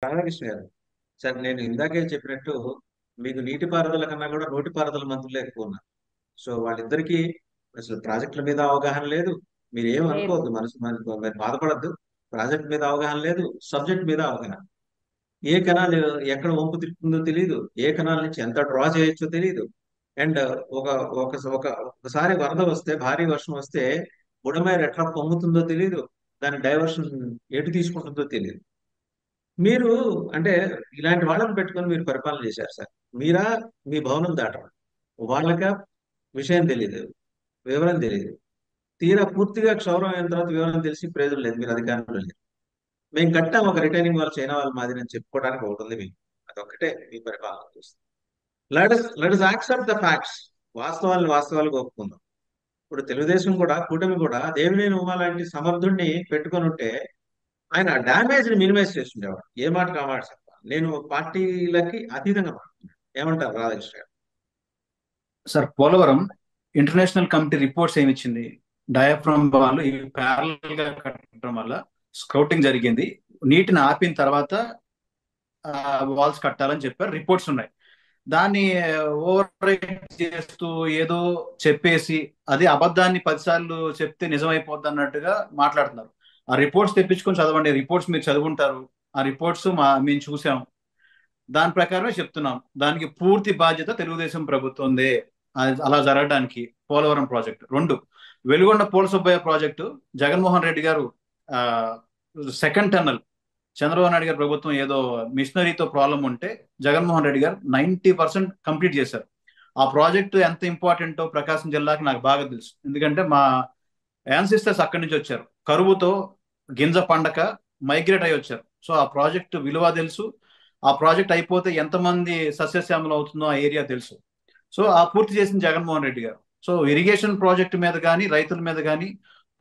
రాధాకృష్ణ గారు, సార్ నేను ఇందాకే చెప్పినట్టు మీకు నీటిపారుదల కన్నా కూడా నోటిపారుదల మంత్రులే ఎక్కువ ఉన్నారు. సో వాళ్ళిద్దరికీ అసలు ప్రాజెక్టుల మీద అవగాహన లేదు. మీరు ఏం లేదు. అనుకోవద్దు, మీరు బాధపడద్దు. ప్రాజెక్ట్ మీద అవగాహన లేదు, సబ్జెక్ట్ మీద అవగాహన. ఏ కెనాల్ ఎక్కడ వంపు తిప్పుతుందో తెలియదు, ఏ కెనాల్ నుంచి ఎంత డ్రా చేయొచ్చో తెలియదు. అండ్ ఒక ఒక ఒక ఒకసారి వరద వస్తే, భారీ వర్షం వస్తే బుడమేరు ఎట్లా పొంగుతుందో తెలియదు, దాని డైవర్షన్ ఎటు తీసుకుంటుందో తెలియదు. మీరు అంటే ఇలాంటి వాళ్ళని పెట్టుకొని మీరు పరిపాలన చేశారు సార్. మీరా మీ భవనం దాటడం, వాళ్ళకా విషయం తెలియదు, వివరం తెలియదు. తీరా పూర్తిగా క్షౌరం అయిన తర్వాత వివరం తెలిసి ప్రయోజనం లేదు, మీరు అధికారంలో లేదు. మేము కట్టాం ఒక రిటైనింగ్ వాళ్ళు చైనా వాళ్ళ మాదిరి అని చెప్పుకోవడానికి ఒకటి ఉంది మీకు. అదొక్కటే మీ పరిపాలన చూస్తుంది. Let us accept the facts. వాస్తవాలను వాస్తవాలుగా ఒప్పుకుందాం. ఇప్పుడు తెలుగుదేశం కూడా, కూటమి కూడా దేవినేని ఉమా లాంటి సమర్థుడిని పెట్టుకొని ఉంటే ఆయన డ్యామేజ్ ని మినిమైజ్ చేస్తుండేవాడు. ఏ మాట కామాట చెప్పాలి. నేను పార్టీలకి అతీతంగా మాట్లాడుతున్నాను. ఏమంటారు రాధాకృష్ణ గారు? Sir, Polavaram international committee reports ఏమి ఇచ్చింది? డయాఫ్రమ్ వాళ్ళు ఇవి ప్యారల్ గా కట్టడం వల్ల స్క్రౌటింగ్ జరిగింది, నీటిని ఆపిన తర్వాత వాల్స్ కట్టాలని చెప్పారు, రిపోర్ట్స్ ఉన్నాయి. దాన్ని ఓవర్ చేస్తూ ఏదో చెప్పేసి అది అబద్ధాన్ని 10 సార్లు చెప్తే నిజమైపోద్ది అన్నట్టుగా మాట్లాడుతున్నారు. ఆ రిపోర్ట్స్ తెప్పించుకొని చదవండి. రిపోర్ట్స్ మీరు చదువుంటారు. ఆ రిపోర్ట్స్ మేము చూసాం. దాని ప్రకారమే చెప్తున్నాం. దానికి పూర్తి బాధ్యత తెలుగుదేశం ప్రభుత్వందే అలా జరగడానికి. పోలవరం ప్రాజెక్టు 2, వెలుగొండ పోల సుబ్బయ్య ప్రాజెక్టు జగన్మోహన్ రెడ్డి గారు సెకండ్ టన్నల్, చంద్రబాబు నాయుడు గారి ప్రభుత్వం ఏదో మిషనరీతో ప్రాబ్లం ఉంటే జగన్మోహన్ రెడ్డి గారు 90% కంప్లీట్ చేశారు. ఆ ప్రాజెక్టు ఎంత ఇంపార్టెంటో ప్రకాశం జిల్లాకి నాకు బాగా తెలుసు. ఎందుకంటే మా యాన్సిస్టర్స్ అక్కడి నుంచి వచ్చారు, కరువుతో గింజ పండక మైగ్రేట్ అయ్యి వచ్చారు. సో ఆ ప్రాజెక్టు విలువ తెలుసు. ఆ ప్రాజెక్ట్ అయిపోతే ఎంతమంది సస్యశ్యామలం అవుతుందో ఆ ఏరియా తెలుసు. సో ఆ పూర్తి చేసిన జగన్మోహన్ రెడ్డి గారు. సో ఇరిగేషన్ ప్రాజెక్టు మీద కానీ రైతుల మీద కానీ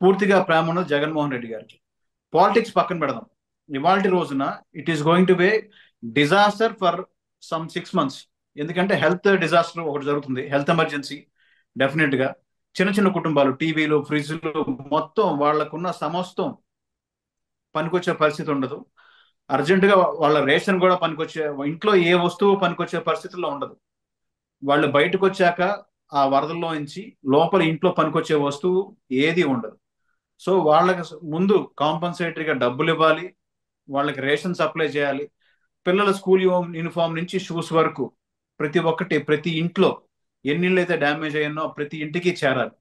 పూర్తిగా ప్రేమ ఉన్నది జగన్మోహన్ రెడ్డి గారికి. పాలిటిక్స్ పక్కన పెడదాం. ఇవాళ రోజున it is going to be disaster for some 6 months. ఎందుకంటే హెల్త్ డిజాస్టర్ ఒకటి జరుగుతుంది, హెల్త్ ఎమర్జెన్సీ. డెఫినెట్ గా చిన్న చిన్న కుటుంబాలు టీవీలు, ఫ్రిడ్జ్లు, మొత్తం వాళ్ళకున్న సమస్తం పనికొచ్చే పరిస్థితి ఉండదు. అర్జెంటుగా వాళ్ళ రేషన్ కూడా పనికొచ్చే, ఇంట్లో ఏ వస్తువు పనికొచ్చే పరిస్థితుల్లో ఉండదు. వాళ్ళు బయటకు వచ్చాక ఆ వరదల్లో నుంచి లోపల ఇంట్లో పనికొచ్చే వస్తువు ఏది ఉండదు. సో వాళ్ళకి ముందు కాంపన్సేటరీగా డబ్బులు ఇవ్వాలి, వాళ్ళకి రేషన్ సప్లై చేయాలి. పిల్లల స్కూల్ యూనిఫామ్ నుంచి షూస్ వరకు ప్రతి ఒక్కటి ప్రతి ఇంట్లో ఎన్ని ఇళ్ళు అయితే డ్యామేజ్ అయ్యానో ప్రతి ఇంటికి చేరాలి.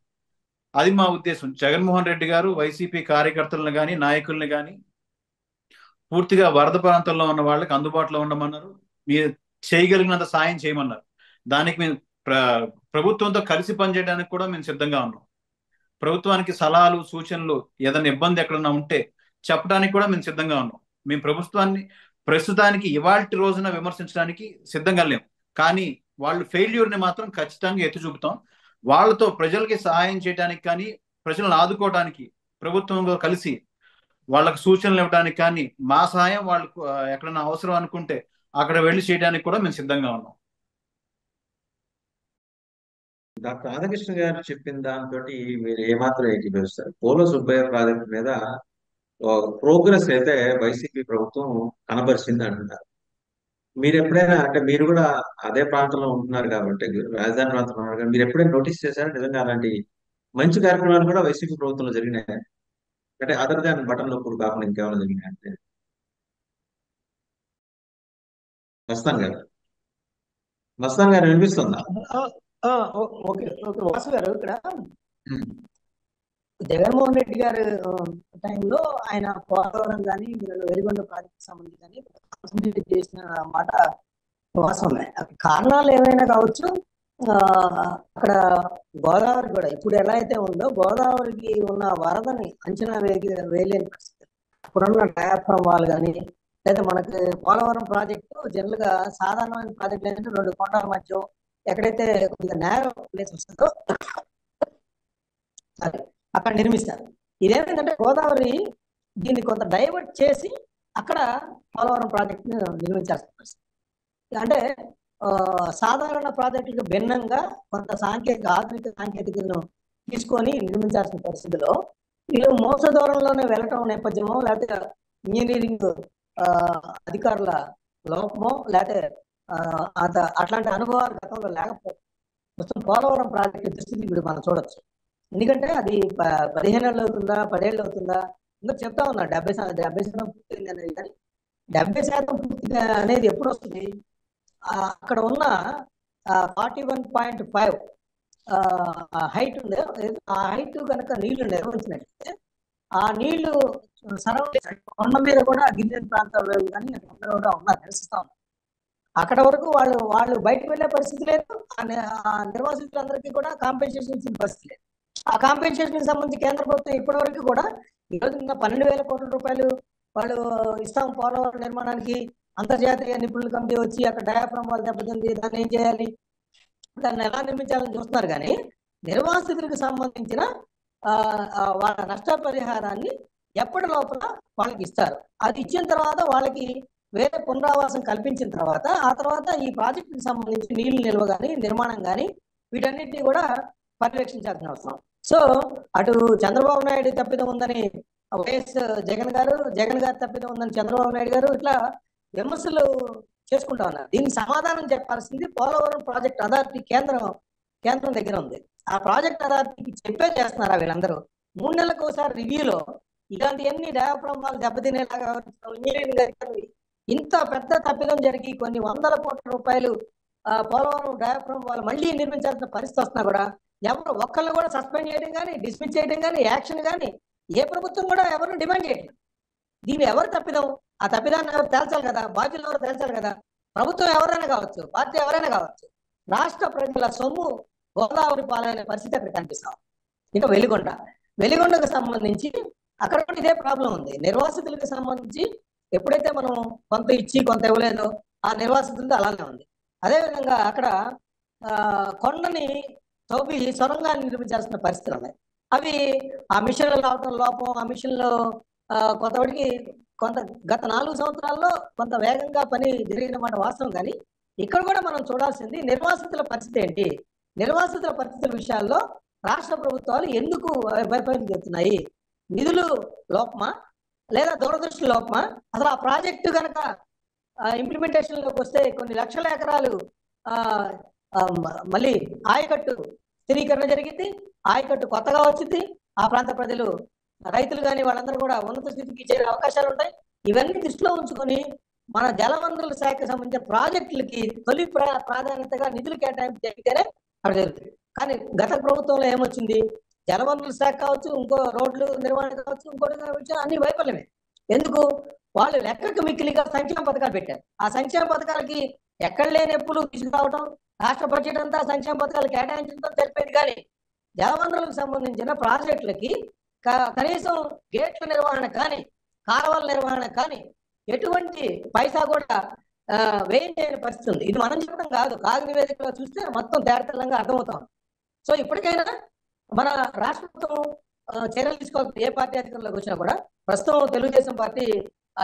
అది మా ఉద్దేశం. జగన్మోహన్ రెడ్డి గారు వైసీపీ కార్యకర్తలను కానీ నాయకుల్ని కానీ పూర్తిగా వరద ప్రాంతంలో ఉన్న వాళ్ళకి అందుబాటులో ఉండమన్నారు. మీరు చేయగలిగినంత సాయం చేయమన్నారు. దానికి మేము ప్రభుత్వంతో కలిసి పనిచేయడానికి కూడా మేము సిద్ధంగా ఉన్నాం. ప్రభుత్వానికి సలహాలు, సూచనలు, ఏదైనా ఇబ్బంది ఎక్కడన్నా ఉంటే చెప్పడానికి కూడా మేము సిద్ధంగా ఉన్నాం. మేము ప్రభుత్వాన్ని ప్రస్తుతానికి ఇవాల్టి రోజున విమర్శించడానికి సిద్ధంగా లేము. కానీ వాళ్ళు ఫెయిల్యూర్ని మాత్రం ఖచ్చితంగా ఎత్తి చూపుతాం. వాళ్ళతో ప్రజలకి సహాయం చేయడానికి కానీ ప్రజలను ఆదుకోవడానికి ప్రభుత్వంతో కలిసి వాళ్ళకు సూచనలు ఇవ్వడానికి కానీ మా సహాయం వాళ్ళకు ఎక్కడైనా అవసరం అనుకుంటే అక్కడ వెళ్ళి చేయడానికి కూడా మేము సిద్ధంగా ఉన్నాం. డాక్టర్ రాధాకృష్ణ గారు చెప్పిన దాంతో మీరు ఏమాత్రం ఏకీభవిస్తారు? పోలో సుబ్బయ్య ప్రాజెక్ట్ మీద ప్రోగ్రెస్ అయితే వైసీపీ ప్రభుత్వం కనబరిచింది అంటున్నారు. మీరు ఎప్పుడైనా, అంటే మీరు కూడా అదే ప్రాంతంలో ఉంటున్నారు కాబట్టి, రాజధాని ప్రాంతంలో ఉన్నారు కాబట్టి, మీరు ఎప్పుడైనా నోటీస్ చేశారా నిజంగా అలాంటి మంచి కార్యక్రమాలు కూడా వైసీపీ ప్రభుత్వంలో జరిగినాయి? అంటే అదర్ దాన్ బటన్ నొప్పుడు కాకుండా ఇంకేమైనా జరిగినాయి అంటే? మస్తాన్ గారు, మస్తాన్ గారు వినిపిస్తుందా? ఆ, ఆ, ఓకే ఓకే వాసు గారు, ఇక్కడ జగన్మోహన్ రెడ్డి గారు టైంలో ఆయన పోలవరం కానీ వెలిగొండ ప్రాజెక్ట్ సంబంధించి కానీ కాన్సన్ట్రేట్ చేసిన మాట వాస్తవమే. కారణాలు ఏమైనా కావచ్చు. అక్కడ గోదావరి కూడా ఇప్పుడు ఎలా అయితే ఉందో గోదావరికి ఉన్న వరదని అంచనా వేయలేని పరిస్థితి. ఇప్పుడున్న డయాఫ్రమ్ వాల్ కానీ లేదా మనకి పోలవరం ప్రాజెక్టు జనరల్ గా సాధారణమైన ప్రాజెక్టులు ఏంటంటే 2 కొండల మధ్య ఎక్కడైతే కొద్దిగా నేరో ప్లేస్ వస్తుందో అక్కడ నిర్మిస్తారు. ఇదేమైందంటే గోదావరి దీన్ని కొంత డైవర్ట్ చేసి అక్కడ పోలవరం ప్రాజెక్ట్ నిర్మించాల్సిన పరిస్థితి. అంటే సాధారణ ప్రాజెక్టులకు భిన్నంగా కొంత ఆధునిక సాంకేతికతను తీసుకొని నిర్మించాల్సిన పరిస్థితిలో వీళ్ళు మోస దూరంలోనే వెళ్ళటం నేపథ్యమో లేకపోతే ఇంజనీరింగ్ అధికారుల లోపమో లేకపోతే అట్లాంటి అనుభవాలు గతంలో లేకపోతే మొత్తం పోలవరం ప్రాజెక్టు దుస్థితి ఇప్పుడు మనం చూడొచ్చు. ఎందుకంటే అది 15 ఏళ్ళు అవుతుందా 10 ఏళ్ళు అవుతుందా ఇంకా చెప్తా ఉన్నా 70% పూర్తయింది అనేది. కానీ 70% పూర్తిగా అనేది ఎప్పుడు వస్తుంది? అక్కడ ఉన్న 41.5 హైట్ ఉంది. ఆ హైట్ కనుక నీళ్లు నిర్వహించినట్లయితే ఆ నీళ్లు సరౌండింగ్ కొండ మీద కూడా గిరిజన ప్రాంతాల్లో కానీ అందరూ కూడా ఉన్నారు, నివసిస్తా ఉన్నారు. అక్కడ వరకు వాళ్ళు బయటకు వెళ్ళే పరిస్థితి లేదు. ఆ నిర్వాసితులందరికీ కూడా కాంపెన్సేషన్ ఇచ్చిన పరిస్థితి లేదు. ఆ కాంపెన్సేషన్ సంబంధించి కేంద్ర ప్రభుత్వం ఇప్పటి వరకు కూడా ఈరోజు 12,000 కోట్ల రూపాయలు వాళ్ళు ఇస్తాం పోలవరం నిర్మాణానికి. అంతర్జాతీయ నిపుణుల కమిటీ వచ్చి అక్కడ డయాఫ్రామ్ వాళ్ళు దెబ్బతింది, దాన్ని ఏం చేయాలి, దాన్ని ఎలా నిర్మించాలని చూస్తున్నారు. కానీ నిర్వాసితులకు సంబంధించిన వాళ్ళ నష్టపరిహారాన్ని ఎప్పటి లోపల వాళ్ళకి ఇస్తారు. అది ఇచ్చిన తర్వాత వాళ్ళకి వేరే పునరావాసం కల్పించిన తర్వాత ఆ తర్వాత ఈ ప్రాజెక్టుకి సంబంధించి నీళ్లు నిల్వ కానీ నిర్మాణం కానీ వీటన్నిటిని కూడా పర్యవేక్షించాల్సిన అవసరం. సో అటు చంద్రబాబు నాయుడు తప్పిదం ఉందని వైఎస్ జగన్ గారు తప్పిదం ఉందని చంద్రబాబు నాయుడు గారు ఇట్లా విమర్శలు చేసుకుంటా ఉన్నారు. దీనికి సమాధానం చెప్పాల్సింది పోలవరం ప్రాజెక్ట్ అథారిటీ కేంద్రం దగ్గర ఉంది. ఆ ప్రాజెక్ట్ అథారిటీకి చెప్పే చేస్తున్నారా వీళ్ళందరూ? 3 నెలలకు ఒకసారి రివ్యూలో ఇలాంటివన్నీ డయాఫ్రామ్ వాళ్ళు దెబ్బతినేలాగా ఇంజనీరింగ్ అధికారులు ఇంత పెద్ద తప్పిదం జరిగి కొన్ని 100 కోట్ల రూపాయలు పోలవరం డయాఫ్రామ్ వాళ్ళు మళ్ళీ నిర్మించాల్సిన పరిస్థితి వస్తున్నా కూడా ఎవరు ఒక్కళ్ళు కూడా సస్పెండ్ చేయడం కానీ డిస్మిస్ చేయడం కానీ యాక్షన్ కానీ ఏ ప్రభుత్వం కూడా ఎవరు డిమాండ్ చేయడం. దీన్ని ఎవరు తప్పిదం? ఆ తప్పిదాన్ని ఎవరు తేల్చాలి కదా, బాధ్యులు ఎవరు తేల్చాలి కదా. ప్రభుత్వం ఎవరైనా కావచ్చు, పార్టీ ఎవరైనా కావచ్చు. రాష్ట్ర ప్రజల సొమ్ము గోదావరి పాలైన పరిస్థితి అక్కడ కనిపిస్తాం. ఇక వెలిగొండకు సంబంధించి అక్కడ కూడా ఇదే ప్రాబ్లం ఉంది. నిర్వాసితులకు సంబంధించి ఎప్పుడైతే మనం కొంత ఇచ్చి కొంత ఇవ్వలేదో ఆ నిర్వాసితులతో అలానే ఉంది. అదేవిధంగా అక్కడ కొండని తవ్వి సొరంగాన్ని నిర్మించాల్సిన పరిస్థితులు ఉన్నాయి. అవి ఆ మిషన్లు రావటం లోపం, ఆ మిషన్లో కొంత గత 4 సంవత్సరాల్లో కొంత వేగంగా పని జరిగిన మాట వాస్తవం. కానీ ఇక్కడ కూడా మనం చూడాల్సింది నిర్వాసితుల పరిస్థితి ఏంటి, నిర్వాసితుల పరిస్థితుల విషయాల్లో రాష్ట్ర ప్రభుత్వాలు ఎందుకు వైఫల్యం చెప్తున్నాయి? నిధులు లోపమా లేదా దూరదృష్టి లోపమా? అసలు ఆ ప్రాజెక్టు కనుక ఇంప్లిమెంటేషన్లోకి వస్తే కొన్ని లక్షల ఎకరాలు మళ్ళీ ఆయకట్టు స్థిరీకరణ జరిగింది, ఆయకట్టు కొత్తగా వచ్చింది, ఆ ప్రాంత ప్రజలు రైతులు కానీ వాళ్ళందరూ కూడా ఉన్నత స్థితికి చేరే అవకాశాలు ఉంటాయి. ఇవన్నీ దృష్టిలో ఉంచుకొని మన జలవనరుల శాఖకు సంబంధించిన ప్రాజెక్టులకి తొలి ప్రాధాన్యతగా నిధులు కేటాయింపు జరిగితేనే అక్కడ జరుగుతుంది. కానీ గత ప్రభుత్వంలో ఏమొచ్చింది? జలవనరుల శాఖ కావచ్చు, ఇంకో రోడ్లు నిర్వహణ కావచ్చు, ఇంకోటి అన్ని వైఫల్యమే. ఎందుకు? వాళ్ళు లెక్కకు మిక్కిలిగా సంక్షేమ పథకాలు పెట్టారు. ఆ సంక్షేమ పథకాలకి ఎక్కడ లేని ఎప్పుడు తీసుకురావటం, రాష్ట్ర బడ్జెట్ అంతా సంక్షేమ పథకాలు కేటాయించడం తెలిపేది. కానీ జలవనరులకు సంబంధించిన ప్రాజెక్టులకి కనీసం గేట్ల నిర్వహణ కానీ కాలువల నిర్వహణ కానీ ఎటువంటి పైసా కూడా వ్యయం చేయని పరిస్థితి ఉంది. ఇది మనం చెప్పడం కాదు, కాగు నివేదికలో చూస్తే మొత్తం తేటతెల్లంగా అర్థమవుతాం. సో ఇప్పటికైనా మన రాష్ట్ర ప్రభుత్వం చర్యలు తీసుకోవాలి. ఏ పార్టీ అధికారంలోకి వచ్చినా కూడా, ప్రస్తుతం తెలుగుదేశం పార్టీ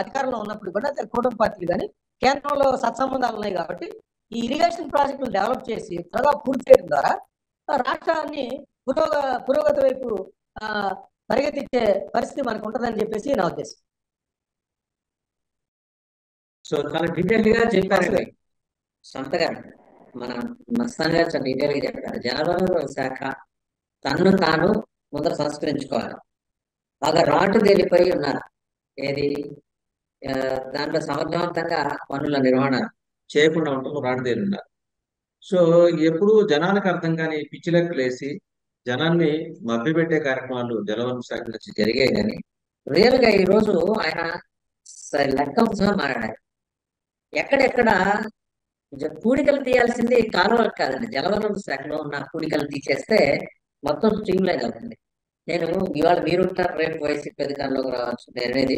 అధికారంలో ఉన్నప్పుడు కూడా కూటమి పార్టీలు కానీ కేంద్రంలో సత్సంబంధాలు ఉన్నాయి కాబట్టి ఈ ఇరిగేషన్ ప్రాజెక్టులు డెవలప్ చేసి త్వరగా పూర్తి చేయడం ద్వారా రాష్ట్రాన్ని పురోగతి వైపు పరిగెత్తించే పరిస్థితి మనకు ఉంటుందని చెప్పేసి నా ఉద్దేశం. సో చాలా డీటెయిల్ గా చెప్పారండి సంత గారు, మన మస్తాన్ గారు చాలా డీటెయిల్ గా చెప్పారు. జలవనరుల శాఖ తన్ను తాను ముందర సంస్కరించుకోవాలి. బాగా రాటు తేలిపోయి ఉన్నారు. ఏది దాంట్లో సమర్థవంతంగా పనుల నిర్వహణ చేయకుండా ఉంటాం, రాడదేలు ఉన్నారు. సో ఎప్పుడు జనాలకు అర్థం కాని పిచ్చి లెక్కలేసి జనాన్ని మభ్యపెట్టే కార్యక్రమాలు జలవనరుల శాఖ నుంచి జరిగాయి. కానీ రియల్ గా ఈ రోజు ఆయన లెక్కలతో సహా మారాడు. ఎక్కడెక్కడ కూడికలు తీయాల్సింది కాలువలకు కాదండి, జలవనరుల శాఖలో ఉన్న కూడికలు తీసేస్తే మొత్తం స్ట్రీమ్ లైన్ అవుతుంది. నేను ఇవాళ మీరుంటారు, రేపు వైసీపీ అధికారంలోకి రావచ్చు. నేనేది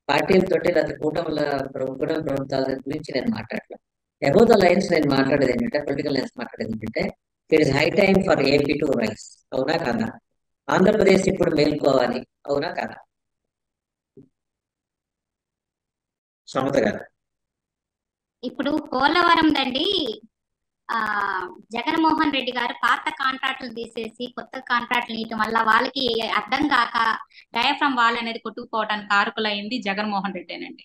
పార్టీలతోటి లేకపోతే కూటమి ప్రభుత్వాల గురించి నేను మాట్లాడలేదు. అబౌవ్ ద లైన్స్ నేను మాట్లాడేది ఏంటంటే, పొలిటికల్ లైన్స్ మాట్లాడేది ఏంటంటే, it is high time for AP to rice. అవునా కాదా? ఆంధ్రప్రదేశ్ ఇప్పుడు మేల్కోవాలి. అవునా కాదా? సమత గారు, ఇప్పుడు పోలవరం దండి జగన్మోహన్ రెడ్డి గారు పాత కాంట్రాక్టులు తీసేసి కొత్త కాంట్రాక్టులు ఇవ్వటం వల్ల వాళ్ళకి అర్థం కాక డయాఫ్రామ్ వాల్ అనేది కొట్టుకుపోవడానికి కారకులైంది జగన్మోహన్ రెడ్డేనండి.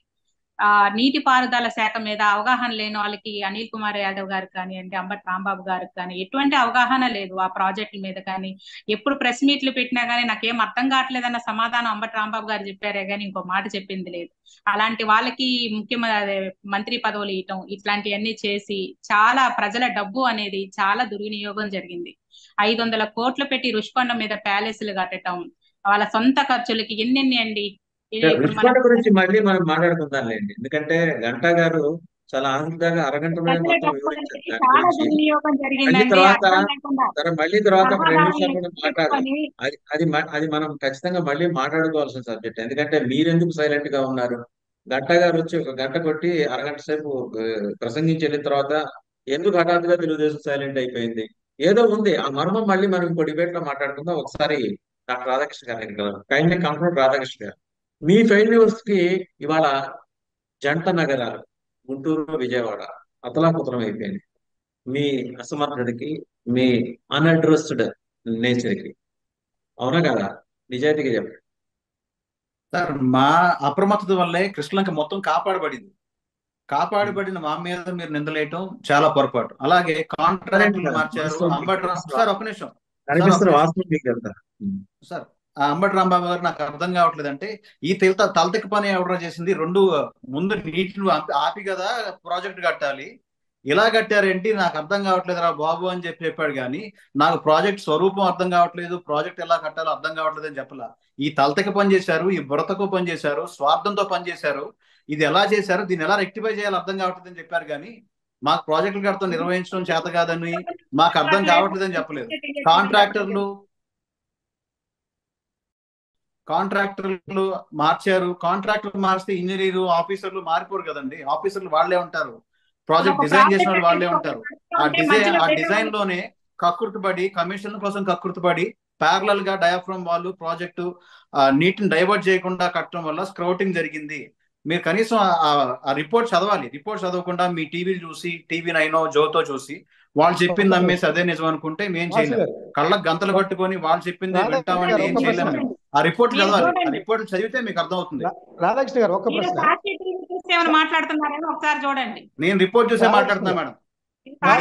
నీటిపారుదల శాఖ మీద అవగాహన లేని వాళ్ళకి అనిల్ కుమార్ యాదవ్ గారికి కానివ్వండి, అంబటి రాంబాబు గారికి కానీ ఎటువంటి అవగాహన లేదు ఆ ప్రాజెక్టుల మీద కానీ. ఎప్పుడు ప్రెస్ మీట్లు పెట్టినా కానీ నాకేం అర్థం కావట్లేదన్న సమాధానం అంబటి రాంబాబు గారు చెప్పారే కానీ ఇంకో మాట చెప్పింది లేదు. అలాంటి వాళ్ళకి మంత్రి పదవులు ఇవ్వటం ఇట్లాంటివన్నీ చేసి చాలా ప్రజల డబ్బు అనేది చాలా దుర్వినియోగం జరిగింది. 500 కోట్లు పెట్టి రుషికొండ మీద ప్యాలెస్లు కట్టడం, వాళ్ళ సొంత ఖర్చులకి ఎన్నెన్ని అండి. ఇప్పుడు రుచికొండ మనం గురించి మళ్ళీ మనం మాట్లాడుకుందాంలేండి, ఎందుకంటే గంటా గారు చాలా ఆనందంగా అరగంటలోనే ప్రజల మొత్తం డబ్బు వివరించారు అనేది దాని చాలా గురించి. దుర్వినియోగం మళ్ళీ జరిగిందండి. తర్వాత అర్థం లేకుండా మళ్ళీ తర్వాత ఒక 2 నిమిషాలు సలహాదారులను కూడా మాట్లాడాలి. తీసుకొని అది మనం ఖచ్చితంగా మళ్ళీ మాట్లాడుకోవాల్సిన సబ్జెక్ట్. ఎందుకంటే మీరెందుకు సైలెంట్ గా ఉన్నారు? గంటా గారు వచ్చి ఒక గంట కొట్టి అరగంట సేపు ప్రసంగించి వెళ్ళిన తర్వాత ఎందుకు హఠాత్తుగా తెలుగుదేశం సైలెంట్ అయిపోయింది? ఏదో ఉంది ఆ మర్మం. మళ్ళీ మనం ఇంకో డిబేట్ లో మాట్లాడుకుందాం. ఒకసారి డాక్టర్ రాధాకృష్ణ గారు కైండ్లీ కంక్లూడ్. రాధాకృష్ణ గారు, మీ ఫెయిల్ న్యూస్ కి ఇవాళ జంట నగరాలు గుంటూరు విజయవాడ అతలాకుతలం అయిపోయింది. మీ అసమర్థతకి, మీ అన్అడ్రస్డ్ నేచర్ కి. అవునా కదా? నిజాయితీగా చెప్పండి. సార్, మా అప్రమత్తత వల్లే కృష్ణలంక మొత్తం కాపాడబడిన మా మీద మీరు నిందలేయటం చాలా పొరపాటు. అలాగే కాంట్రాక్టులు మార్చారు. సార్ ఒక నిమిషం కనిపిస్తున్న వాస్తవం మీకు వెళ్తా. సార్, ఆ అంబటి రాంబాబు గారు నాకు అర్థం కావట్లేదు అంటే ఈ తలతెక్క పని ఎవడో చేసింది. ముందు నీటిని ఆపి కదా ప్రాజెక్ట్ కట్టాలి, ఇలా కట్టారేంటి నాకు అర్థం కావట్లేదు రా బాబు అని చెప్పాడు. కానీ నాకు ప్రాజెక్ట్ స్వరూపం అర్థం కావట్లేదు, ప్రాజెక్ట్ ఎలా కట్టాలో అర్థం కావట్లేదు అని చెప్పలా. ఈ తలతెక్క పని చేశారు, ఈ బురతకు పని చేశారు, స్వార్థంతో పని చేశారు. ఇది ఎలా చేశారు, దీన్ని ఎలా రెక్టిఫై చేయాలో అర్థం కావట్లేదు అని చెప్పారు. కానీ మాకు ప్రాజెక్టులు కడతాం నిర్వహించడం చేత కాదని, మాకు అర్థం కావట్లేదు అని చెప్పలేదు. కాంట్రాక్టర్లు మార్చారు. కాంట్రాక్టర్లు మారిస్తే ఇంజనీరు ఆఫీసర్లు మారిపోరు కదండి. ఆఫీసర్లు వాళ్ళే ఉంటారు, ప్రాజెక్ట్ డిజైన్ చేసిన వాళ్ళు వాళ్ళే ఉంటారు. ఆ డిజైన్ లోనే కక్కుర్తిపడి, కమిషన్ కోసం కక్కుర్తిపడి ప్యారలల్ గా డయాఫ్రమ్ వాళ్ళు ప్రాజెక్టు నీటిని డైవర్ట్ చేయకుండా కట్టడం వల్ల స్క్రౌటింగ్ జరిగింది. మీరు కనీసం ఆ రిపోర్ట్ చదవాలి. రిపోర్ట్ చదవకుండా మీ టీవీలు చూసి, టీవీ 9 జోతో చూసి వాళ్ళు చెప్పింది నమ్మేసి అదే నిజం అనుకుంటే మేము చేయలేము. కళ్ళకు గంతలు కట్టుకొని వాళ్ళు చెప్పింది వింటామంటే ఏం చేయలేము మేము. ఆ రిపోర్ట్ చదవాలి. ఆ రిపోర్ట్ చదివితే మీకు అర్థం అవుతుంది. రాధాకృష్ణ గారు ఒక్క ప్రశ్న. మాట్లాడుతున్నారేమో ఒకసారి చూడండి. నేను రిపోర్ట్ చూసే మాట్లాడుతున్నా మేడం.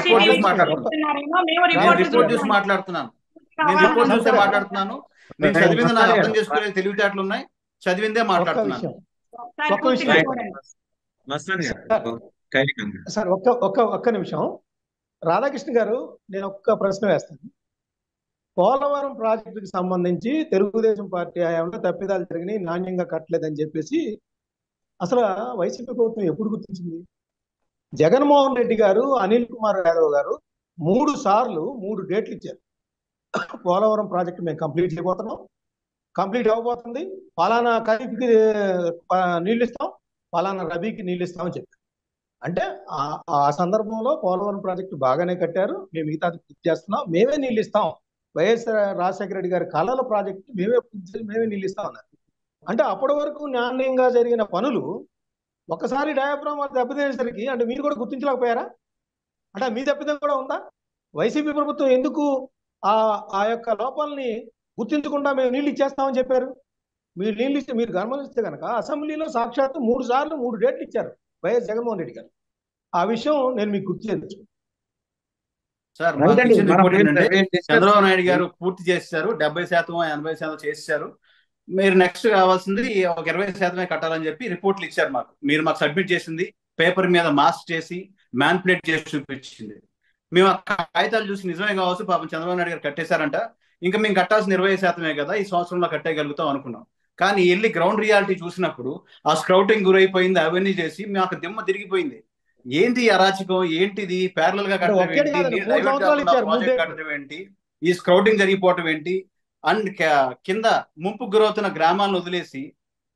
రిపోర్ట్ చూసి మాట్లాడుతున్నాను. నేను రిపోర్ట్ చూసే మాట్లాడుతున్నాను. నేను చదివింది నాకు అర్థం చేసుకునే తెలివితేటలు ఉన్నాయి. చదివిందే మాట్లాడుతున్నాను. సార్ ఒక్క నిమిషం. రాధాకృష్ణ గారు, నేను ఒక్క ప్రశ్న వేస్తాను. పోలవరం ప్రాజెక్టుకి సంబంధించి తెలుగుదేశం పార్టీ హయాంలో తప్పిదాలు జరిగినాయి, నాణ్యంగా కట్టలేదని చెప్పేసి అసలు వైసీపీ ప్రభుత్వం ఎప్పుడు గుర్తించింది? జగన్మోహన్ రెడ్డి గారు, అనిల్ కుమార్ యాదవ్ గారు 3 సార్లు 3 డేట్లు ఇచ్చారు. పోలవరం ప్రాజెక్టు మేము కంప్లీట్ చేయబోతున్నాం, కంప్లీట్ అవ్వబోతుంది, పలానా ఖరీఫ్కి నీళ్ళు ఇస్తాం, పలానా రబీకి నీళ్ళు ఇస్తామని చెప్పారు. అంటే ఆ సందర్భంలో పోలవరం ప్రాజెక్టు బాగానే కట్టారు, మేము మిగతాది పూర్తి చేస్తున్నాం, మేమే నీళ్ళు ఇస్తాం, వైఎస్ రాజశేఖర రెడ్డి గారి కళల ప్రాజెక్టు మేమే నీళ్ళు ఇస్తాం అన్నారు. అంటే అప్పటి వరకు నాణ్యంగా జరిగిన పనులు ఒకసారి డయాఫ్రామ్ దెబ్బతీసేసరికి అంటే మీరు కూడా గుర్తించలేకపోయారా? అంటే మీ దెబ్బతం కూడా ఉందా? వైసీపీ ప్రభుత్వం ఎందుకు ఆ యొక్క లోపాలని గుర్తించకుండా మేము నీళ్ళు ఇచ్చేస్తామని చెప్పారు? మీరు నీళ్ళు ఇస్తే, మీరు గమనిస్తే కనుక అసెంబ్లీలో సాక్షాత్తు 3 సార్లు 3 డేట్లు ఇచ్చారు వైఎస్ జగన్మోహన్ రెడ్డి గారు. ఆ విషయం నేను మీకు గుర్తు చేయొచ్చు. సార్, చంద్రబాబు నాయుడు గారు పూర్తి చేశారు. 70% 80% చేశారు. మీరు నెక్స్ట్ కావాల్సింది ఒక 20% కట్టాలని చెప్పి రిపోర్ట్లు ఇచ్చారు మాకు. మీరు మాకు సబ్మిట్ చేసింది పేపర్ మీద మాస్క్ చేసి మ్యాన్పులేట్ చేసి చూపించింది. మేము ఆ కాగితాలు చూసి నిజమే కావచ్చు, పాపం చంద్రబాబు నాయుడు గారు కట్టేశారంట, ఇంకా మేము కట్టాల్సిన 20% కదా, ఈ సంవత్సరంలో కట్టేయగలుగుతాం అనుకున్నాం. కానీ వెళ్ళి గ్రౌండ్ రియాలిటీ చూసినప్పుడు ఆ స్క్రౌటింగ్ గురైపోయింది, అవన్నీ చేసి మాకు దిమ్మ తిరిగిపోయింది. ఏంటి అరాచకం, ఏంటిది, ప్యారలల్ గా కట్టడం ఏంటి, ప్రాజెక్ట్ కట్టడం ఏంటి, ఈ స్క్రౌటింగ్ జరిగిపోవటం ఏంటి, అండ్ కింద ముంపు గురవుతున్న గ్రామాలను వదిలేసి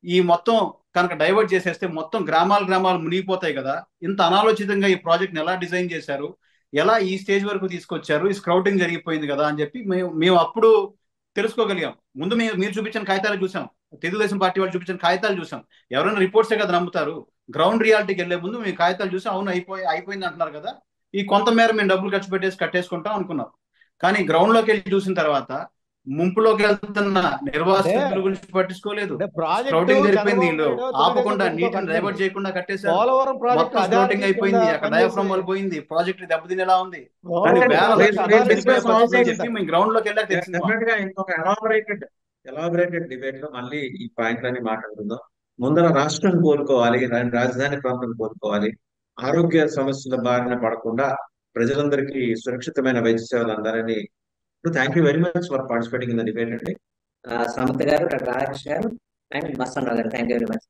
ఈ మొత్తం కనుక డైవర్ట్ చేసేస్తే మొత్తం గ్రామాలు మునిగిపోతాయి కదా. ఇంత అనాలోచితంగా ఈ ప్రాజెక్ట్ని ఎలా డిజైన్ చేశారు, ఎలా ఈ స్టేజ్ వరకు తీసుకొచ్చారు, ఈ స్క్రౌటింగ్ జరిగిపోయింది కదా అని చెప్పి మేము అప్పుడు తెలుసుకోగలిగాం. ముందు మీరు చూపించిన కాగితాలు చూసాం, తెలుగుదేశం పార్టీ వాళ్ళు చూపించిన కాగితాలు చూసాం. ఎవరైనా రిపోర్ట్సే కదా నమ్ముతారు. గ్రౌండ్ రియాలిటీకి వెళ్లే ముందు మేము కాగితాలు చూసి అవును అయిపోయింది అంటున్నారు కదా, ఈ కొంతమేర మేము డబ్బులు ఖర్చు పెట్టేసి కట్టేసుకుంటాం అనుకున్నాం. కానీ గ్రౌండ్ లోకి వెళ్ళి చూసిన తర్వాత ముంపులోకి వెళ్తున్న అంటే నిర్వాసితుల గురించి పట్టించుకోలేదు. అంటే ప్రాజెక్టు స్క్రౌటింగ్ జరిపోయింది, చంద్రబాబు వీళ్ళు నాయుడు ఆపకుండా తెలుగుదేశం నీటిని ప్రభుత్వం డైవర్ట్ కట్టింది. చేయకుండా కట్టేశారు. పోలవరం ప్రాజెక్టు మొత్తం స్క్రౌటింగ్ అథారిటీ కింద అయిపోయింది, అక్కడ పనిచేసే డయాఫ్రామ్ వాళ్ళు పోయింది, ప్రాజెక్ట్ దెబ్బతినేలా ఉంది. కానీ పోలవరం వేల ప్రాజెక్టు లక్షల టన్నులు అథారిటీ కింద చనిపోయే పరిస్థితి అని పనిచేసింది చెప్పి అక్కడ. మేము గ్రౌండ్ లోకి వెళ్ళాక తెలిసింది మాకు. డెఫినెట్ గా ఇంకొక ఎలాబరేటెడ్ డిబేట్ లో మళ్ళీ ఈ పాయింట్లన్నీ మాట్లాడుకుందాం. ముందర రాష్ట్రం కోలుకోవాలి, రాజధాని ప్రాంతం కోలుకోవాలి, ఆరోగ్య సమస్యల బారిన పడకుండా ప్రజలందరికీ సురక్షితమైన వైద్య సేవలు అందాలని. Thank you very much for participating in the debate అండి. సమర్థ గారు, డాక్టర్ రాధాకృష్ణ గారు అండ్ మస్తాన్ రావు గారు, థ్యాంక్ యూ వెరీ మచ్.